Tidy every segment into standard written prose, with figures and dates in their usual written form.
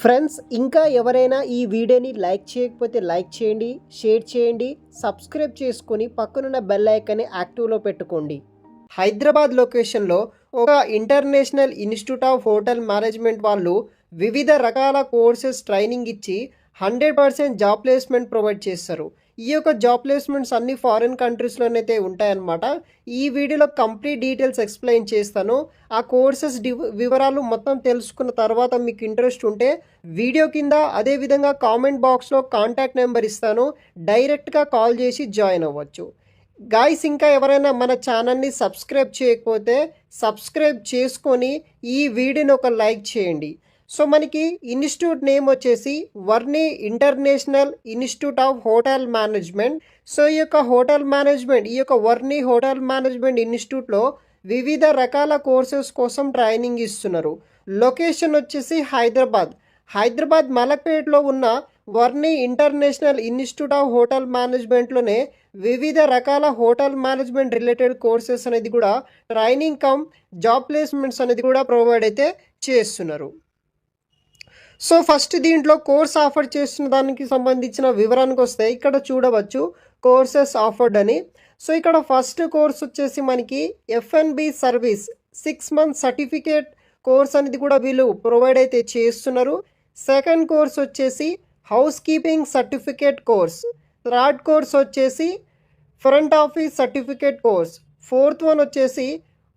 Friends ఇంకా ఎవరైనా ఈ వీడియోని లైక్ చేయకపోతే లైక్ చేయండి, షేర్ చేయండి, సబ్స్క్రైబ్ చేసుకొని పక్కనున్న బెల్ ఐకాన్ని యాక్టివ్లో పెట్టుకోండి. హైదరాబాద్ లొకేషన్లో ఒక international institute of hotel management వాళ్ళు వివిధ రకాల కోర్సెస్ ట్రైనింగ్ ఇచ్చి 100% జాబ్ ప్లేస్మెంట్ ప్రొవైడ్ చేస్తారు. ఈ యొక్క జాబ్ ప్లేస్మెంట్స్ అన్ని ఫారిన్ కంట్రీస్లోనైతే ఉంటాయన్నమాట. ఈ వీడియోలో కంప్లీట్ డీటెయిల్స్ ఎక్స్ప్లెయిన్ చేస్తాను. ఆ కోర్సెస్ వివరాలు మొత్తం తెలుసుకున్న తర్వాత మీకు ఇంట్రెస్ట్ ఉంటే వీడియో కింద అదేవిధంగా కామెంట్ బాక్స్లో కాంటాక్ట్ నెంబర్ ఇస్తాను, డైరెక్ట్గా కాల్ చేసి జాయిన్ అవ్వచ్చు. గాయ్స్ ఇంకా ఎవరైనా మన ఛానల్ని సబ్స్క్రైబ్ చేయకపోతే సబ్స్క్రైబ్ చేసుకొని ఈ వీడియోని ఒక లైక్ చేయండి. సో మనకి ఇన్స్టిట్యూట్ నేమ్ వచ్చేసి Varni international institute of hotel management. So ఈ యొక్క హోటల్ మేనేజ్మెంట్, ఈ యొక్క వర్ని హోటల్ మేనేజ్మెంట్ ఇన్స్టిట్యూట్లో వివిధ రకాల కోర్సెస్ కోసం ట్రైనింగ్ ఇస్తున్నారు. లొకేషన్ వచ్చేసి హైదరాబాద్ మలక్పేట్లో ఉన్న Varni international institute of hotel మేనేజ్మెంట్లోనే వివిధ రకాల హోటల్ మేనేజ్మెంట్ రిలేటెడ్ కోర్సెస్ అనేది కూడా ట్రైనింగ్ కమ్ జాబ్ ప్లేస్మెంట్స్ అనేది కూడా ప్రొవైడ్ అయితే చేస్తున్నారు. సో ఫస్ట్ దీంట్లో కోర్స్ ఆఫర్ చేస్తున్న దానికి సంబంధించిన వివరానికి వస్తే ఇక్కడ చూడవచ్చు కోర్సెస్ ఆఫర్డ్ అని. సో ఇక్కడ ఫస్ట్ కోర్స్ వచ్చేసి మనకి F&B service 6 months certificate course అనేది కూడా వీళ్ళు ప్రొవైడ్ అయితే చేస్తున్నారు. సెకండ్ కోర్స్ వచ్చేసి housekeeping certificate course. Third course వచ్చేసి front office certificate course. Fourth one వచ్చేసి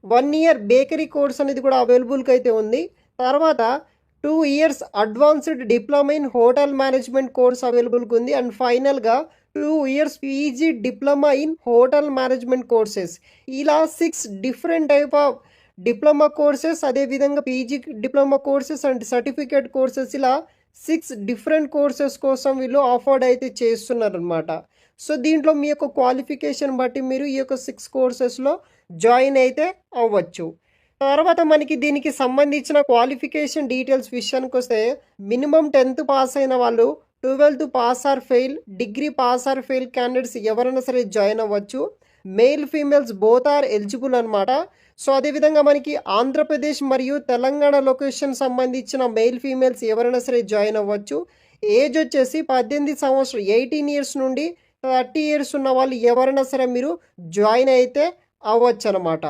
1 year బేకరీ కోర్స్ అనేది కూడా అవైలబుల్గా అయితే ఉంది. తర్వాత 2 years advanced diploma in hotel management course అవైలబుల్గా ఉంది. అండ్ ఫైనల్గా 2 years PG diploma in hotel management courses. ఇలా 6 different type of diploma courses, అదేవిధంగా PG diploma courses and certificate courses, ఇలా 6 డిఫరెంట్ కోర్సెస్ కోసం వీళ్ళు ఆఫర్డ్ అయితే చేస్తున్నారు అనమాట. సో దీంట్లో మీ యొక్క క్వాలిఫికేషన్ బట్టి మీరు ఈ యొక్క 6 కోర్సెస్లో జాయిన్ అయితే అవ్వచ్చు. తర్వాత మనకి దీనికి సంబంధించిన క్వాలిఫికేషన్ డీటెయిల్స్ విషయానికి వస్తే మినిమం 10th పాస్ అయిన వాళ్ళు, 12th pass or fail, degree pass or fail candidates ఎవరైనా సరే జాయిన్ అవ్వచ్చు. Male females both are eligible అనమాట. సో అదేవిధంగా మనకి ఆంధ్రప్రదేశ్ మరియు తెలంగాణ లొకేషన్ సంబంధించిన మెయిల్ ఫీమేల్స్ ఎవరైనా సరే జాయిన్ అవ్వచ్చు. ఏజ్ వచ్చేసి 18 సంవత్సరాలు 18 years నుండి 30 years ఉన్న వాళ్ళు ఎవరైనా సరే మీరు జాయిన్ అయితే అవ్వచ్చు అనమాట.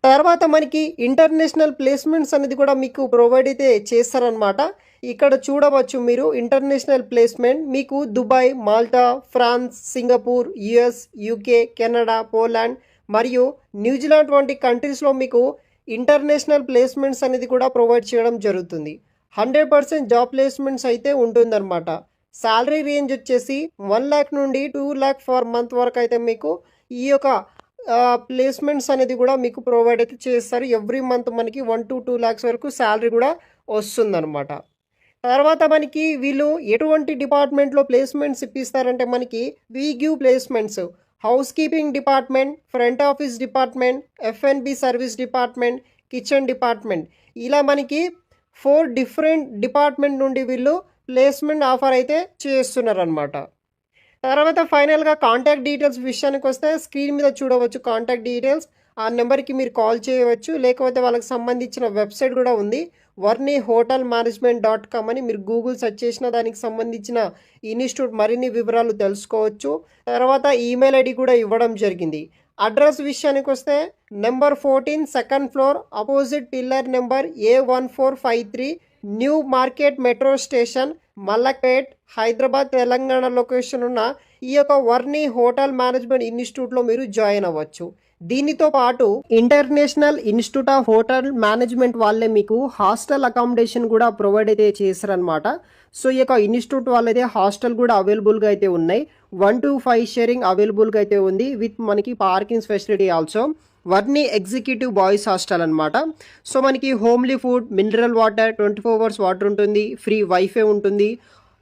తర్వాత మనకి ఇంటర్నేషనల్ ప్లేస్మెంట్స్ అనేది కూడా మీకు ప్రొవైడ్ అయితే చేస్తారనమాట. ఇక్కడ చూడవచ్చు మీరు ఇంటర్నేషనల్ ప్లేస్మెంట్ మీకు Dubai, Malta, France, Singapore, US, UK, Canada, Poland మరియు న్యూజిలాండ్ వంటి కంట్రీస్లో మీకు ఇంటర్నేషనల్ ప్లేస్మెంట్స్ అనేది కూడా ప్రొవైడ్ చేయడం జరుగుతుంది. 100% జాబ్ ప్లేస్మెంట్స్ అయితే ఉంటుందన్నమాట. శాలరీ రేంజ్ వచ్చేసి 1 lakh నుండి 2 lakh ఫర్ మంత్ వరకు అయితే మీకు ఈ యొక్క ప్లేస్మెంట్స్ అనేది కూడా మీకు ప్రొవైడ్ అయితే చేస్తారు. ఎవ్రీ మంత్ మనకి 1 to 2 lakhs వరకు శాలరీ కూడా వస్తుందన్నమాట. తర్వాత మనకి వీళ్ళు ఎటువంటి డిపార్ట్మెంట్లో ప్లేస్మెంట్స్ ఇప్పిస్తారంటే మనకి we give placements house keeping department, front office department, F&B service department, kitchen department, ఇలా మనకి 4 డిఫరెంట్ డిపార్ట్మెంట్ నుండి వీళ్ళు ప్లేస్మెంట్ ఆఫర్ అయితే చేస్తున్నారనమాట. తర్వాత ఫైనల్గా కాంటాక్ట్ డీటెయిల్స్ విషయానికి వస్తే స్క్రీన్ మీద చూడవచ్చు కాంటాక్ట్ డీటెయిల్స్. ఆ నెంబర్కి మీరు కాల్ చేయవచ్చు, లేకపోతే వాళ్ళకి సంబంధించిన వెబ్సైట్ కూడా ఉంది warnihotelmanagement.com అని. మీరు గూగుల్ సెర్చ్ చేసిన దానికి సంబంధించిన ఇన్స్టిట్యూట్ మరిన్ని వివరాలు తెలుసుకోవచ్చు. తర్వాత ఈమెయిల్ ఐడి కూడా ఇవ్వడం జరిగింది. అడ్రస్ విషయానికి వస్తే number 14 2nd floor opposite pillar number A1453 new market metro station, Malakpet, Hyderabad, Telangana location ఉన్న ఈ యొక్క వర్ని హోటల్ మేనేజ్మెంట్ ఇన్స్టిట్యూట్లో మీరు జాయిన్ అవ్వచ్చు. దీనితో పాటు international institute of hotel management వాళ్ళే మీకు హాస్టల్ అకామిడేషన్ కూడా ప్రొవైడ్ అయితే చేశారనమాట. సో ఈ యొక్క ఇన్స్టిట్యూట్ వాళ్ళైతే హాస్టల్ కూడా అవైలబుల్గా అయితే ఉన్నాయి. 1 to 5 షేరింగ్ అవైలబుల్గా అయితే ఉంది విత్ మనకి parking facility also. Varni executive boys hostel అనమాట. సో మనకి homely food, mineral water, 24 hours water ఉంటుంది, ఫ్రీ వైఫై ఉంటుంది,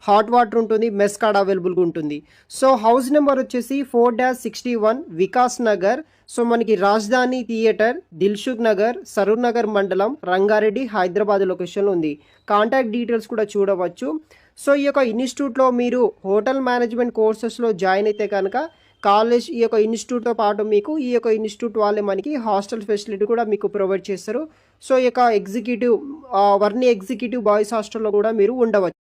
హాట్ వాటర్ ఉంటుంది, మెస్ కార్డ్ అవైలబుల్గా ఉంటుంది. సో హౌస్ నెంబర్ వచ్చేసి 4-61 వికాస్ నగర్. సో మనకి రాజధాని థియేటర్, దిల్సుఖ్ నగర్, సరూర్ నగర్ మండలం, రంగారెడ్డి, హైదరాబాద్ లొకేషన్లో ఉంది. కాంటాక్ట్ డీటెయిల్స్ కూడా చూడవచ్చు. సో ఈ యొక్క ఇన్స్టిట్యూట్లో మీరు హోటల్ మేనేజ్మెంట్ కోర్సెస్లో జాయిన్ అయితే కనుక కాలేజ్ ఈ యొక్క ఇన్స్టిట్యూట్తో పాటు మీకు ఈ యొక్క ఇన్స్టిట్యూట్ వాళ్ళే మనకి హాస్టల్ ఫెసిలిటీ కూడా మీకు ప్రొవైడ్ చేస్తారు. సో ఈ యొక్క ఎగ్జిక్యూటివ్ వర్ణి ఎగ్జిక్యూటివ్ బాయ్స్ హాస్టల్లో కూడా మీరు ఉండవచ్చు.